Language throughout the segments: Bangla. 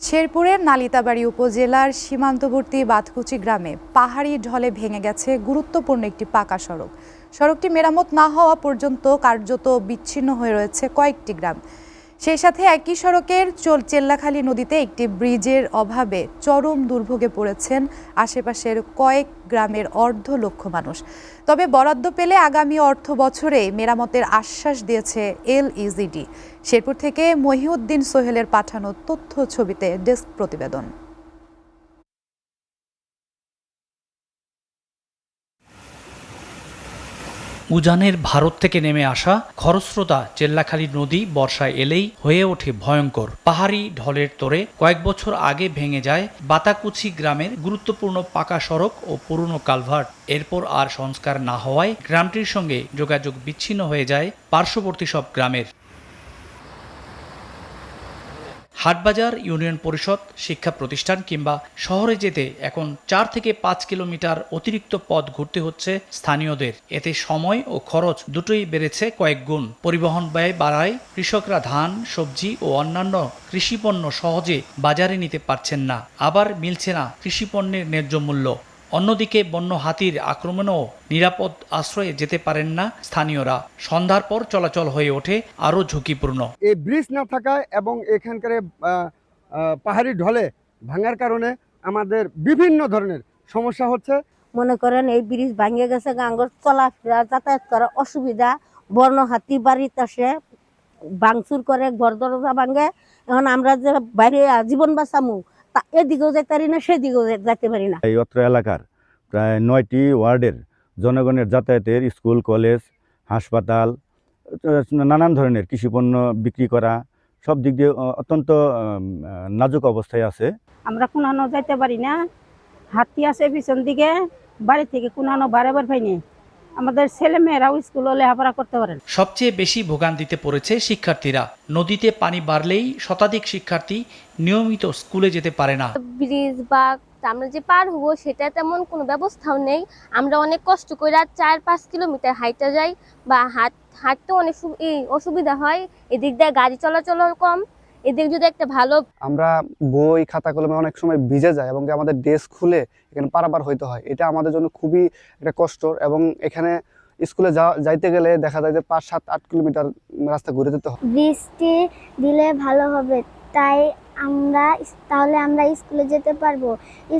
শেরপুরের নালিতাবাড়ী উপজেলার সীমান্তবর্তী বাতকুচি গ্রামে পাহাড়ি ঢলে ভেঙে গেছে গুরুত্বপূর্ণ একটি পাকা সড়ক। সড়কটি মেরামত না হওয়া পর্যন্ত কার্যত বিচ্ছিন্ন হয়ে রয়েছে কয়েকটি গ্রাম। সেই সাথে একই সড়কের চেল্লাখালী নদীতে একটি ব্রিজের অভাবে চরম দুর্ভোগে পড়েছেন আশেপাশের কয়েক গ্রামের অর্ধ লক্ষ মানুষ। তবে বরাদ্দ পেলে আগামী অর্থ বছরে মেরামতের আশ্বাস দিয়েছে LEZD। শেরপুর থেকে মহিউদ্দিন সোহেলের পাঠানো তথ্য ছবিতে ডেস্ক প্রতিবেদন। উজানের ভারত থেকে নেমে আসা খরস্রোতা চেল্লাখালী নদী বর্ষায় এলেই হয়ে ওঠে ভয়ঙ্কর। পাহাড়ি ঢলের তোড়ে কয়েক বছর আগে ভেঙে যায় বাতাকুচি গ্রামের গুরুত্বপূর্ণ পাকা সড়ক ও পুরনো কালভার্ট। এরপর আর সংস্কার না হওয়ায় গ্রামটির সঙ্গে যোগাযোগ বিচ্ছিন্ন হয়ে যায় পার্শ্ববর্তী সব গ্রামের। হাটবাজার, ইউনিয়ন পরিষদ, শিক্ষা প্রতিষ্ঠান কিংবা শহরে যেতে এখন 4 থেকে 5 কিলোমিটার অতিরিক্ত পথ ঘুরতে হচ্ছে স্থানীয়দের। এতে সময় ও খরচ দুটোই বেড়েছে কয়েক গুণ। পরিবহন ব্যয় বাড়ায় কৃষকরা ধান, সবজি ও অন্যান্য কৃষিপণ্য সহজে বাজারে নিতে পারছেন না। আবার মিলছে না কৃষিপণ্যের ন্যায্য মূল্য। অন্যদিকে বন্য হাতির আক্রমণেও নিরাপদ আশ্রয়ে যেতে পারেন না স্থানীয়রা। সন্ধ্যার পর চলাচল হয়ে ওঠে আরও ঝুঁকিপূর্ণ। এই ব্রিজ না থাকায় এবং এখানকার পাহাড়ি ঢলে ভাঙার কারণে আমাদের বিভিন্ন ধরনের সমস্যা হচ্ছে। মনে করেন এই ব্রিজ ভাঙে গেছে, গাঙ্গর চলাফেরা যাতায়াত করা অসুবিধা। বন্য হাতি বাড়িতে আসে ভাঙচুর করে, ঘর দরজা ভাঙে। এখন আমরা যে বাইরে জীবন বাঁচামু তা এদিকেও যেতে পারি না, সেদিকেও যেতে পারি না। এই অত্র এলাকার প্রায় 9টি ওয়ার্ডের জনগণের যাতায়াতের স্কুল, কলেজ, হাসপাতাল, নানান ধরনের কৃষিপণ্য বিক্রি করা সব দিক দিয়ে অত্যন্ত নাজুক অবস্থায় আছে। আমরা কোনানো যাইতে পারি না, হাতি আছে পিছন দিকে, বাড়ি থেকে কোনানো বারবার পাইনি। আমাদের ছেলে মেয়েরাও স্কুলে লেখাপড়া করতে পারেন। সবচেয়ে বেশি ভোগান্তিতে পড়েছে শিক্ষার্থীরা। নদীতে পানি বাড়লেই শতাধিক শিক্ষার্থী নিয়মিত স্কুলে যেতে পারে না। ব্রিজ বা আমরা যে পার হবো সেটা তেমন কোনো ব্যবস্থাও নেই। আমরা অনেক কষ্ট করে 4-5 কিলোমিটার হাইটা যাই বা হাঁটতে অনেক অসুবিধা হয়। এদিক দিয়ে গাড়ি চলাচল কম, এদিক যদি একটা ভালো আমরা বই খাতা কলমে অনেক সময় ভিজে যায় এবং আমাদের ডেস্ক খুলে এখানে পারাপার হইতে হয়। এটা আমাদের জন্য খুবই একটা কষ্ট এবং এখানে স্কুলে যাইতে গেলে দেখা যায় যে 5-7-8 কিলোমিটার রাস্তা ঘুরে যেতে হয়। বৃষ্টি দিলে ভালো হবে, তাহলে আমরা স্কুলে যেতে পারবো।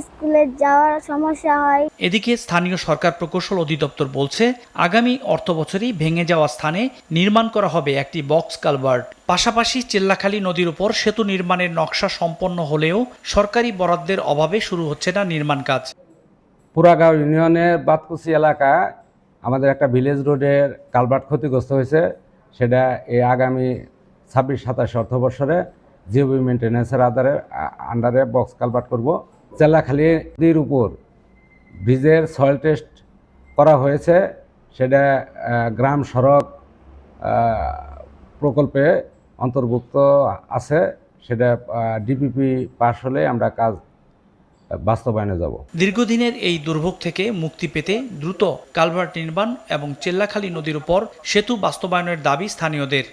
স্কুলে যাওয়ার সমস্যা হয়। এদিকে স্থানীয় সরকার প্রকৌশল অধিদপ্তর বলছে আগামী অর্থবছরেই ভেঙে যাওয়া স্থানে নির্মাণ করা হবে একটি বক্স কালভার্ট। পাশাপাশি চেল্লাখালী নদীর উপর সেতু নির্মাণের নকশা সম্পন্ন হলেও সরকারি বরাদ্দের অভাবে শুরু হচ্ছে না নির্মাণ কাজ। পুরাগাঁও ইউনিয়নের বাতকুচি এলাকা আমাদের একটা ভিলেজ রোডের কালভার্ট ক্ষতিগ্রস্ত হয়েছে। সেটা এই আগামী 26-27 অর্থবর্ষরে জিওবি মেনটেন্যান্সের আন্ডারে বক্স কালভার্ট করব। চেল্লাখালী নদীর উপর ব্রিজের সয়েল টেস্ট করা হয়েছে, সেটা গ্রাম সড়ক প্রকল্পে অন্তর্ভুক্ত আছে। সেটা ডিপিপি পাস হলে আমরা কাজ বাস্তবায়নে যাব। দীর্ঘদিনের এই দুর্ভোগ থেকে মুক্তি পেতে দ্রুত কালভার্ট নির্মাণ এবং চেল্লাখালী নদীর উপর সেতু বাস্তবায়নের দাবি স্থানীয়দের।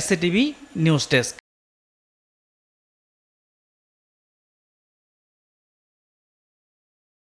SATV news desk.